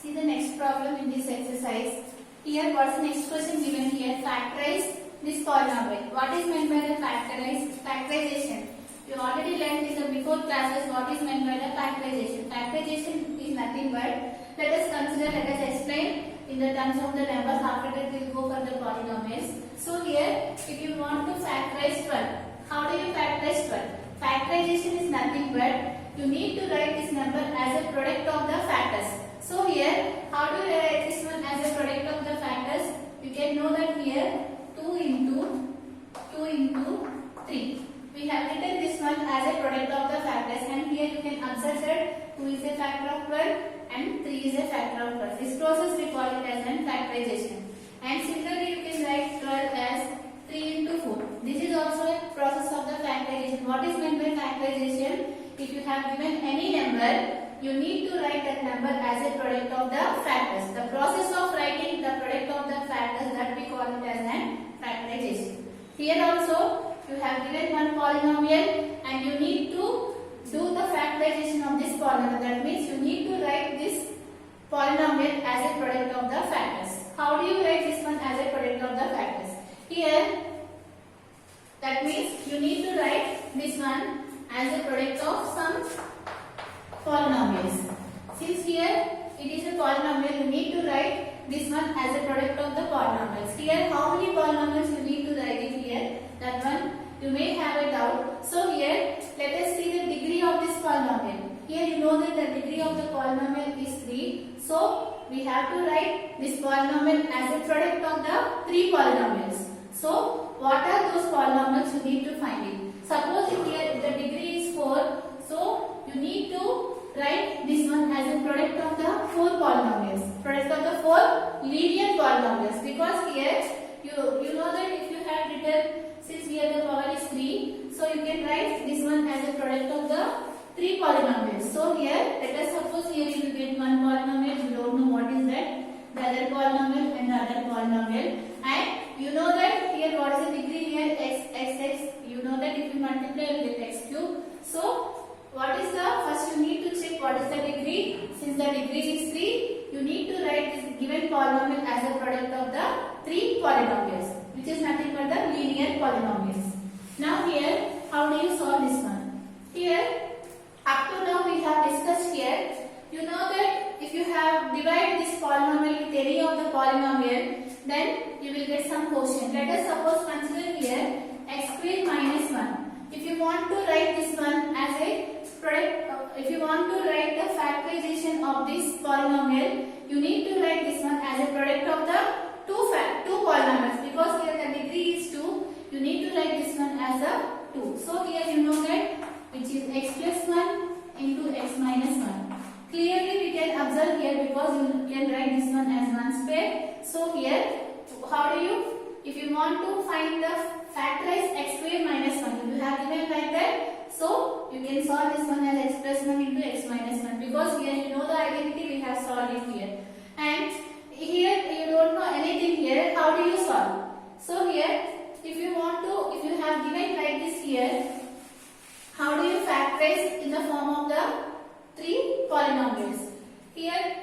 See the next problem in this exercise. Here, what's the next question given here? Factorize this polynomial. What is meant by the factorization? You already learned in the before classes what is meant by the factorization. Factorization is nothing but, let us explain in the terms of the numbers. After that, we will go for the polynomials. So here, if you want to factorize 12, how do you factorize 12? Factorization is nothing but, you need to write this number as a product of the factors. So here, how do you write this one as a product of the factors? You can know that here 2 into 3. We have written this one as a product of the factors, and here you can observe that 2 is a factor of 12 and 3 is a factor of 12. This process we call it as an factorization. And similarly, you can write 12 as 3 into 4. This is also a process of the factorization. What is meant by factorization? If you have given any number, you need to write that number as a product of the factors. The process of writing the product of the factors, that we call it as an factorization. Here also, you have given one polynomial and you need to do the factorization of this polynomial. That means you need to write this polynomial as a product of the factors. How do you write this one as a product of the factors? Here, that means you need to write this one as a product of some polynomials. Since here it is a polynomial, you need to write this one as a product of the polynomials. Here, how many polynomials you need to write it here? That one you may have a doubt. So here, let us see the degree of this polynomial. Here you know that the degree of the polynomial is 3. So we have to write this polynomial as a product of the 3 polynomials. So what are those polynomials you need to find it? Suppose here the degree is 4. So you need to write this one as a product of the 4 polynomials. Product of the 4 linear polynomials. Because here you know that if you have written, since here the power is 3, so you can write this one as a product of the 3 polynomials. So here, let us suppose here you will get one polynomial, you don't know what is that, the other polynomial and the other polynomial, and you know that here what is the degree here, x, you know that if you multiply you will get x cube. So what is the, first you need to check what is the degree. Since the degree is 3, you need to write this given polynomial as a product of the 3 polynomials, which is nothing but the linear polynomials. Now here, how do you solve this one? Here, up to now we have discussed here, you know that if you have divided this polynomial with any of the polynomial, then you will get some quotient. Let us suppose consider here x square minus 1. If you want to write this one as a product, if you want to write the factorization of this polynomial, you need to write this one as a product of the two polynomials, because here the degree is 2, you need to write this one as a 2. So here you know that which is x plus 1 into x minus 1. Clearly we can observe here because you can write this one as 1 square. So here, how do you, if you want to find the factorize x square minus 1, you have given like that. So you can solve this one as x plus 1 into x minus 1, because here you know the identity, we have solved it here. And here you don't know anything here, how do you solve? So here, if you have given like this here, how do you factorize in the form of the 3 polynomials? Here,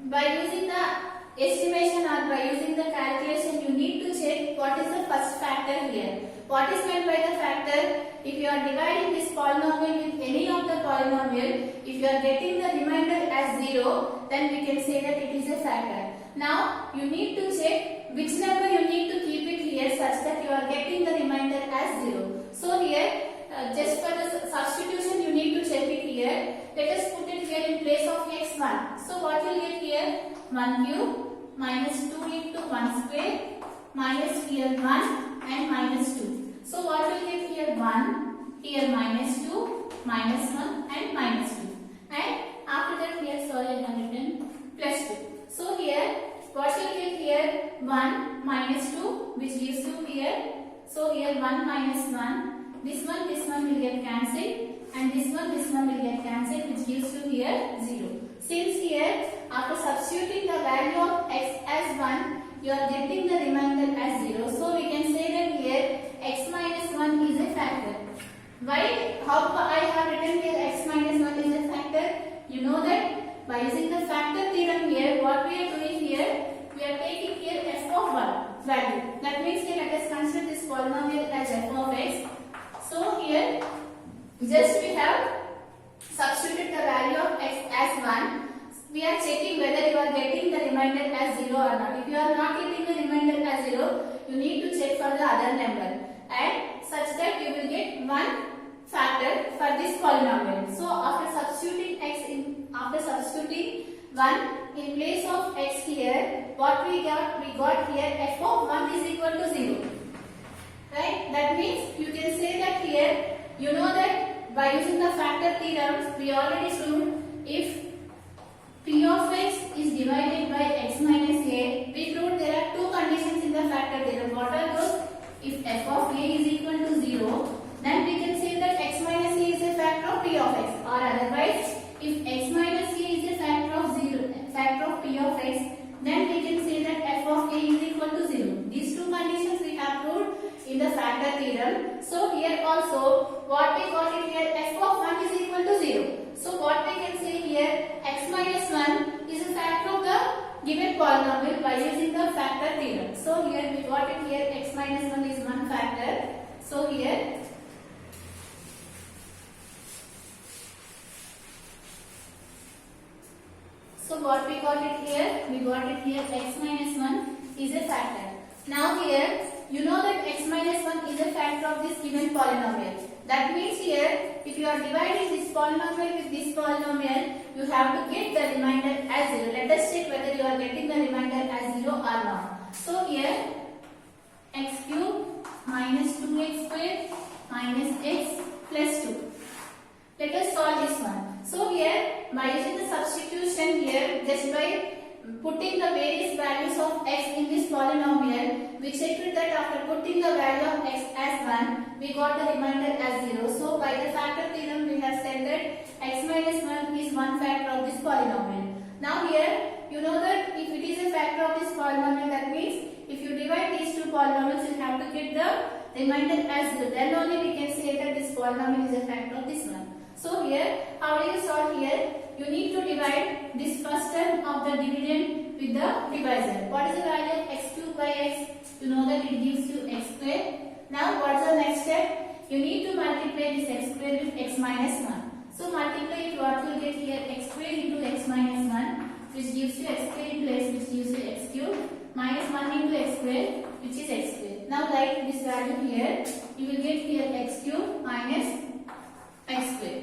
by using the estimation or by using the calculation, you need to check what is the first factor here. What is meant by the factor? If you are dividing this polynomial with any of the polynomial, if you are getting the remainder as 0, then we can say that it is a factor. Now, you need to check which number you need to keep it here such that you are getting the remainder as 0. So here, just for the substitution, you need to check it here. Let us put it here in place of x1. So what you will get here? 1 cube minus 2 into 1 square minus here 1 and minus 2. So what will get here? 1, here minus 2, minus 1 and minus 2. And after that here, sorry, I have written plus 2. So here, what will get here? 1 minus 2, which gives you here. So here 1 minus 1. This one will get cancelled, and this one will get cancelled, which gives you here 0. Since here, after substituting the value of x as 1, you are getting the remainder as 0. So we can say that here x minus 1 is a factor. Why? How I have written here x minus 1 is a factor? You know that by using the factor theorem here, what value. That means here let us consider this polynomial as f of x. So here just we have substituted the value of x as 1. We are checking whether you are getting the remainder as 0 or not. If you are not getting the remainder as 0, you need to check for the other number and such that you will get one factor for this polynomial. So after substituting 1 in place of x here, what we got here f of 1 is equal to 0. Right? That means you can say that here, you know that by using the factor theorem, we already proved if p of x is divided by x minus a, we proved there are two conditions in the factor theorem. What are those? If f of a is equal to 0, then we can say that x minus a is a factor of p of x, or otherwise if x minus a is a factor of p of x, then we can say that f of a is equal to 0. These two conditions we have proved in the factor theorem. So here also what we got it here, f of 1 is equal to 0. So what we can say here, x minus 1 is a factor of the given polynomial by using the factor theorem. So here we got it here, x minus 1 is one factor. So here what we got it here, x minus 1 is a factor. Now here you know that x minus 1 is a factor of this given polynomial. That means here if you are dividing this polynomial with this polynomial, you have to get the remainder as 0. Let us check whether you are getting the remainder as 0 or not. So here x cube minus 2x square minus x plus 2. Let us solve this one. So here by using the substitution here, just by putting the various values of x in this polynomial, we checked that after putting the value of x as 1, we got the remainder as 0. So by the factor theorem we have said that x minus 1 is one factor of this polynomial. Now here you know that if it is a factor of this polynomial, that means if you divide these two polynomials, you have to get the remainder as 0. Then only we can say that this polynomial is a factor of this one. So here, how do you solve here? You need to divide this first term of the dividend with the divisor. What is the value of x cube by x? You know that it gives you x square. Now what is the next step? You need to multiply this x square with x minus 1. So multiply it, what you get here, x square into x minus 1, which gives you x square into x, which gives you x cube, minus 1 into x square, which is x square. Now write this value here. You will get here x cube minus x square.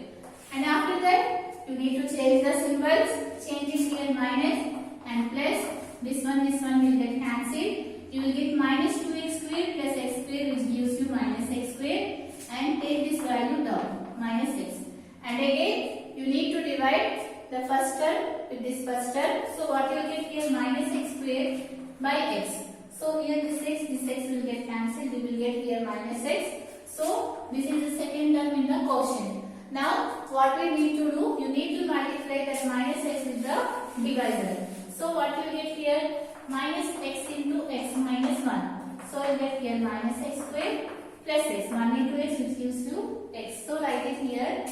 And after that, you need to change the symbols. Change it here minus and plus. This one will get cancelled. You will get minus 2x square plus x square, which gives you minus x square. And take this value down, minus x. And again, you need to divide the first term with this first term. So what you will get here, minus x square by x. So here this x will get cancelled. You will get here minus x. So this is the second term in the quotient. Now what we need to do, you need to multiply that minus x with the divisor. So what you get here, minus x into x minus 1. So you get here minus x square plus x, 1 into x, which gives you x. So write it here,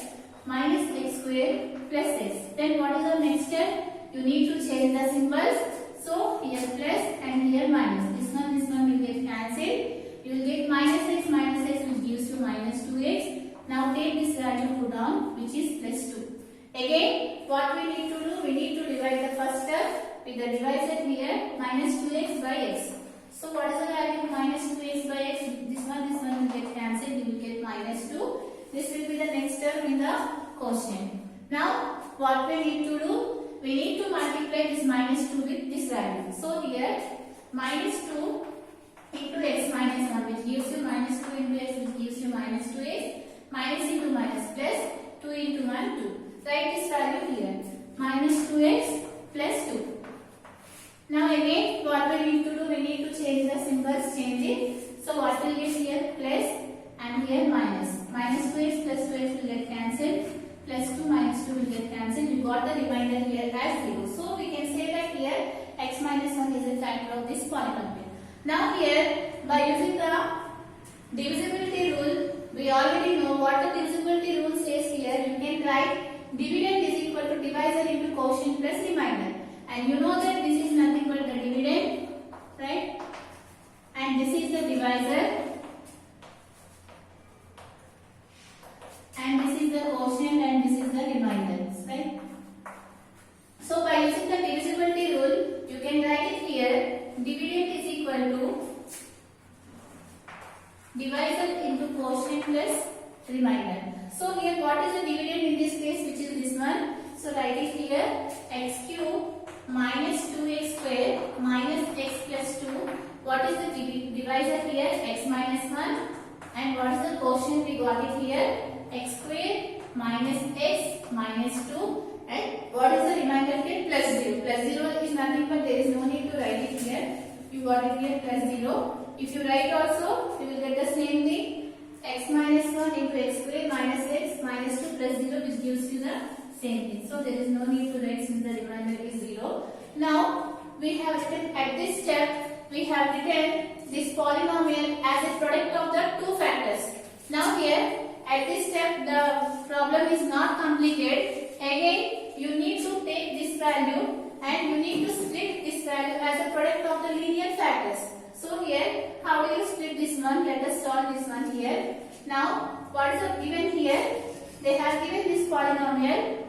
minus x square plus x. Then what is the next step? You need to change the symbols. So here plus and here minus. This one will get cancelled. You will get minus x, which gives you minus 2x. Now take this value put down, which is plus 2. Again, what we need to do, we need to divide the first term with the divisor here, minus 2x by x. So what is the value of minus 2x by x? This one will get cancelled, you will get minus 2. This will be the next term in the quotient. Now, what we need to do, we need to multiply this minus 2 with this value. So here, minus 2 into x minus 1, which gives you minus 2 into x, which gives you minus 2x. Minus into minus plus 2 into 1, 2. Write this value here. Minus 2x plus 2. Now again, what we need to do, we need to change the symbols, change it. So what will get here, plus and here minus. Minus 2x plus 2x will get cancelled. Plus 2 minus 2 will get cancelled. You got the remainder here as 0. So we can say that here x minus 1 is a factor of this polynomial. Now here, by using the divisibility rule, we already know what the divisibility rule says here. You can write dividend is equal to divisor into quotient plus remainder. And you know that this is nothing but the dividend, right? and this is the divisor, and this is the quotient, and this is the remainder, right? So by using the divisibility rule, you can write it here. Dividend is equal to divisor into quotient plus remainder. So here what is the dividend in this case, which is this one? So write it here, x cube minus 2x square minus x plus 2. What is the divisor here? X minus 1. And what is the quotient? We got it here, x square minus x minus 2. And what is the remainder here? Plus 0. Plus 0 is nothing but there is no need to write it here. You got it here, plus 0. If you write also, you will get the same thing. X minus 1 into x square minus x minus 2 plus 0, which gives you the same thing. So there is no need to write since the remainder is 0. Now we have written at this step, we have written this polynomial as a product of the two factors. Now here at this step the problem is not completed. Again you need to take this value and you need to split this value as a product of the linear factors. So here, how do you split this one? Let us solve this one here. Now, what is given here? They have given this polynomial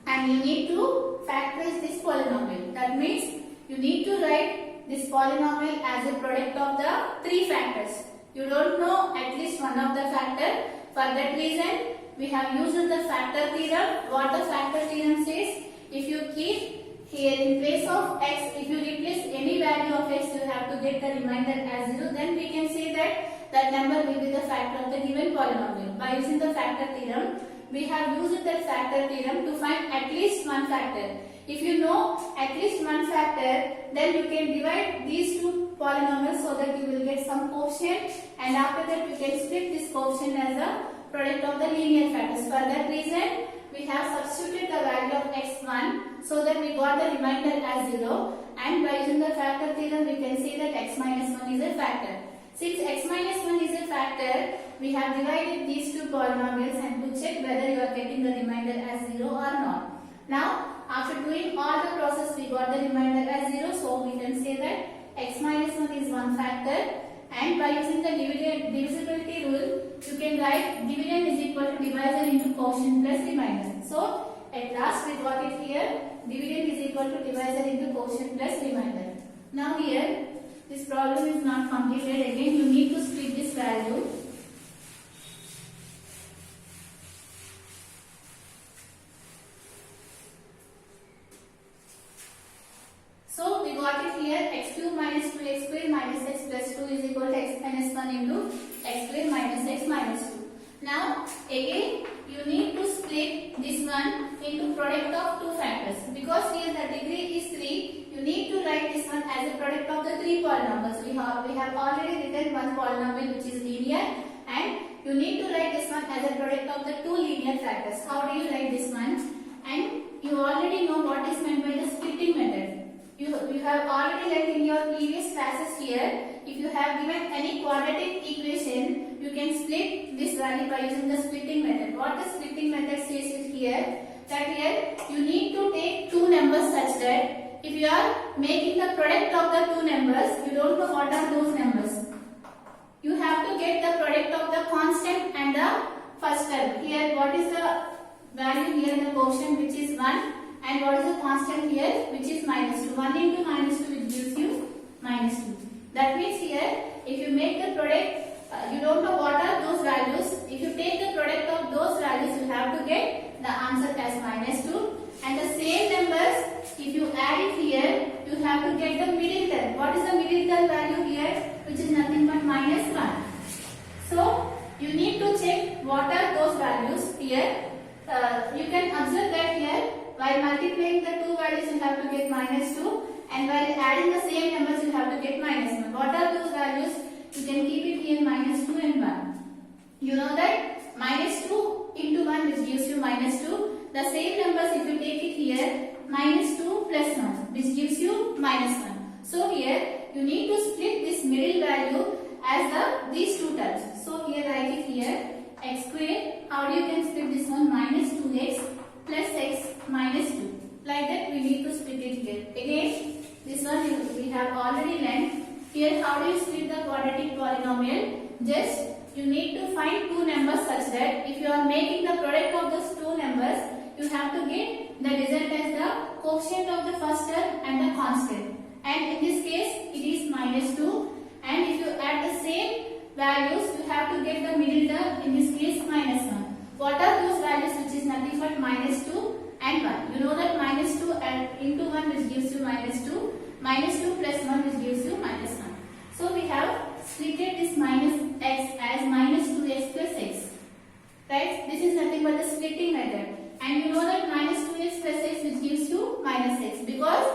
and you need to factorize this polynomial. That means you need to write this polynomial as a product of the three factors. You don't know at least one of the factor. For that reason, we have used the factor theorem. What the factor theorem says? If you keep here in place of x, if you replace any value of x, you have to get the remainder as 0. Then we can say that that number will be the factor of the given polynomial. By using the factor theorem, we have used that factor theorem to find at least one factor. If you know at least one factor, then you can divide these two polynomials so that you will get some quotient, and after that you can split this quotient as a product of the linear factors. For that reason, we have substituted the value of x1 so that we got the remainder as 0, and by using the factor theorem we can say that x minus 1 is a factor. Since x minus 1 is a factor, we have divided these two polynomials and to check whether you are getting the remainder as 0 or not. Now after doing all the process, we got the remainder as 0, so we can say that x minus 1 is one factor. And by using the divisibility rule, you can write dividend is equal to divisor into quotient plus remainder. So at last we got it here, dividend is equal to divisor into quotient plus remainder. Now here this problem is not completed. Again you need to split this value. So we got it here, x cube minus 2x square minus x plus 2 is equal to x minus 1 into x square minus x minus 2. Now again you need to split this one into product of two factors. Because here the degree is 3, you need to write this one as a product of the three polynomials. We have already written one polynomial which is linear, and you need to write this one as a product of the two linear factors. How do you write this one? And you already know what is meant by the splitting method. You have already learned in your previous classes here. If you have given any quadratic equation, you can split this value by using the splitting method. What the splitting method says is here, that here you need to take two numbers such that if you are making the product of the two numbers, you don't know what are those numbers. You have to get the product of the constant and the first term. Here what is the value here in the quotient, which is 1. And what is the constant here, which is minus 2. 1 into minus 2, which gives you minus 2. That means here, if you make the product, you don't know what are those values. If you take the product of those values, you have to get the answer as minus 2. And the same numbers, if you add it here, you have to get the middle term. What is the middle term value here, which is nothing but minus 1. So, you need to check what are those values here. You can observe that here. While multiplying the two values, you have to get minus 2, and while adding the same numbers, you have to get minus 1. What are those values? You can keep it here minus 2 and 1. You know that minus 2 into 1, which gives you minus 2. The same numbers, if you take it here, minus 2 plus 1, which gives you minus 1. So here, you need to split this middle value as these two terms. So here, write it here, x square. How do you can split this one? Minus 2x plus x minus 2. Like that we need to split it here. Again, this one we have already learned. Here, how do you split the quadratic polynomial? Just you need to find two numbers such that if you are making the product of those two numbers, you have to get the result as the quotient of the first term and the constant. And in this case, it is -2. And if you add the same values, you have to get the middle term. In this case, -1. What are those values which is nothing but -2 and 1? You know that -2 and into 1 which gives you -2. -2 plus 1 which gives you -1. So we have splitted this minus x as -2x plus x. Right? This is nothing but the splitting method. And you know that -2x plus x which gives you -x. Because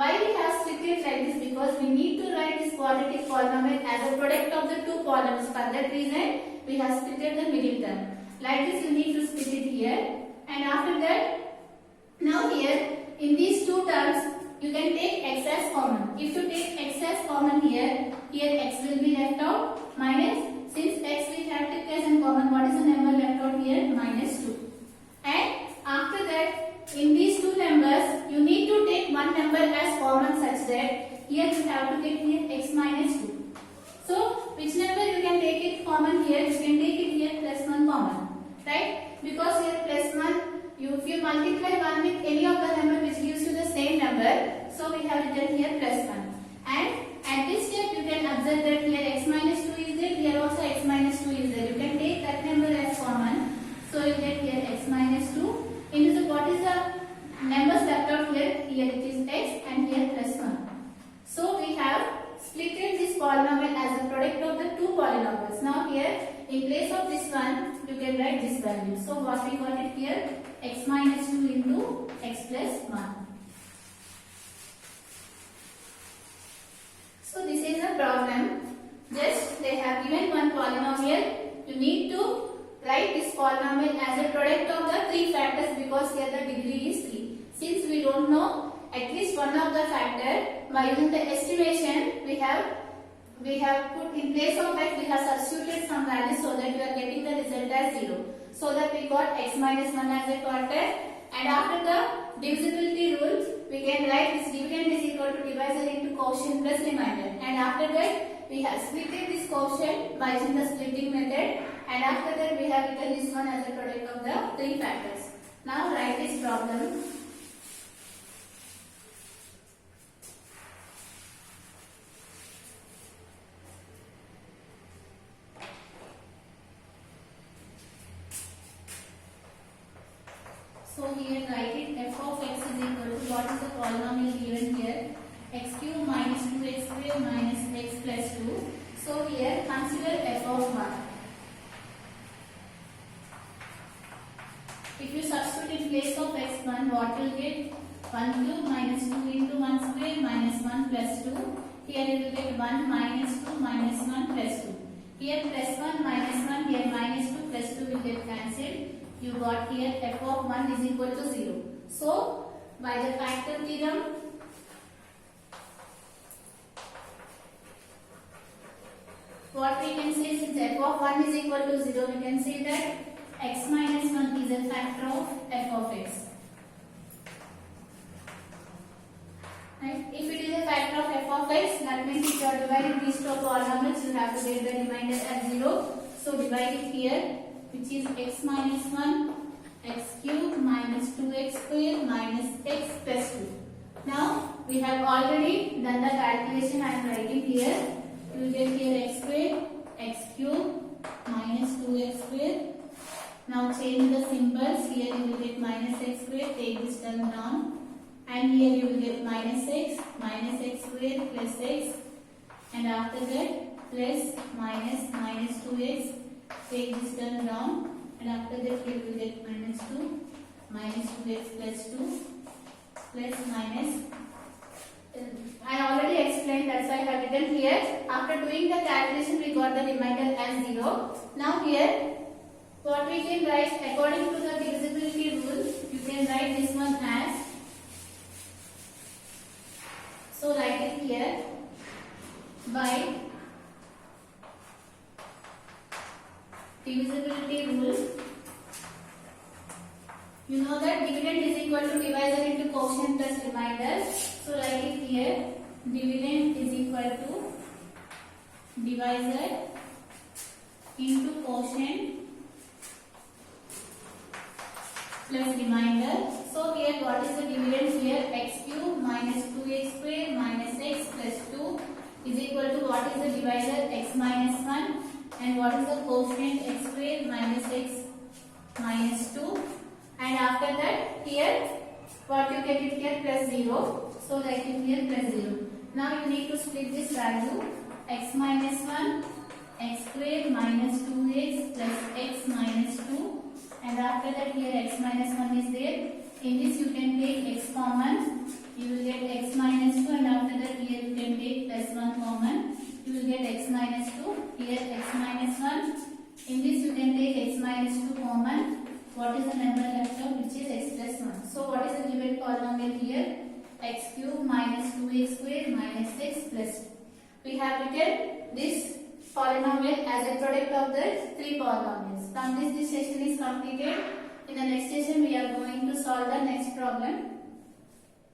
why we have split it like this? Because we need to write this quadratic polynomial as a product of the two polynomials. For that reason, we have splitted the middle term. Like this, you need to split it here. And after that, now here, in these two terms, you can take x as common. If you take x as common here x will be left out. Minus, since x we have taken as in common, what is the number left out here? -2. And after that, in these two numbers, you need to take one number as common such that here you have to take here x -2. So, which number you can take it common here? You can take it here +1 common. Right? Because here +1, if you multiply 1 with any of the number which gives you the same number, so we have written here +1. And at this step, you can observe that here x -2 is there, here also x -2 is there. You can take that number as common. So, you get here x -2. Into the, what is the numbers left out here? Here it is x and here +1. So, we have splitted this polynomial as a product of the two polynomials. Now, here, in place of this one, you can write this value. So, what we got it here? X -2 into x plus 1. So, this is a problem. Just they have given one polynomial. You need to write this polynomial as a product of the three factors because here the degree is 3. Since we don't know at least one of the factor, by using the estimation, we have put in place of x, we have substituted some values so that we are getting the result as 0. So that we got x -1 as a quadrant. And after the divisibility rule, we can write this dividend is equal to divisor into quotient plus remainder. And after that, we have splitted this quotient by using the splitting method. And after that, we have written this one as a product of the three factors. Now write this problem. So here write it f of x is equal to, what is the polynomial given here? X cube minus 2x square minus x plus 2. So here consider f of 1. If you substitute in place of x1, what will get? 1 cube minus 2 into 1 square minus 1 plus 2. Here you will get 1 minus 2 minus 1 plus 2. Here plus 1 minus 1, here minus 2 plus 2 will get cancelled. You got here f of 1 is equal to 0. So, by the factor theorem, what we can say, since f of 1 is equal to 0, we can say that x minus 1 is a factor of f of x. Right? If it is a factor of f of x, that means if you are dividing these two polynomials, you have to get the remainder as 0. So, divide it here, which is x minus 1, x cube minus 2x square minus x plus 2. Now, we have already done the calculation. I am writing here. You will get here x square, x cube minus 2x square. Now, change the symbols. Here you will get minus x square. Take this term down. And here you will get minus x square plus x. And after that, plus minus 2x. Take this term down, and after that here we will get minus 2x plus 2 plus minus. I already explained, that's why I have written here. After doing the calculation, we got the remainder as 0. Now here, what we can write according to the divisibility rule, you can write this one as, so write it here, by divisibility rule. You know that dividend is equal to divisor into quotient plus remainder. So write it here. Dividend is equal to divisor into quotient plus remainder. So here what is the dividend here? X cube minus 2x square minus x plus 2 is equal to what is the divisor? X minus 1, and what is the quotient? X square minus x minus 2, and after that here what you get it here? Plus 0. So write it here plus 0. Now you need to split this value. X minus 1, x square minus 2x plus x minus 2, and after that here x minus 1 is there. In this you can take x common, you will get x minus 2, and after that here you can take plus 1 common, you will get x minus 2, here x minus 1. In this you can take x minus 2 common. What is the number left out? Which is x plus 1. So what is the given polynomial here? X cube minus 2x square minus x plus 2. We have written this polynomial as a product of the three polynomials. From this session is completed.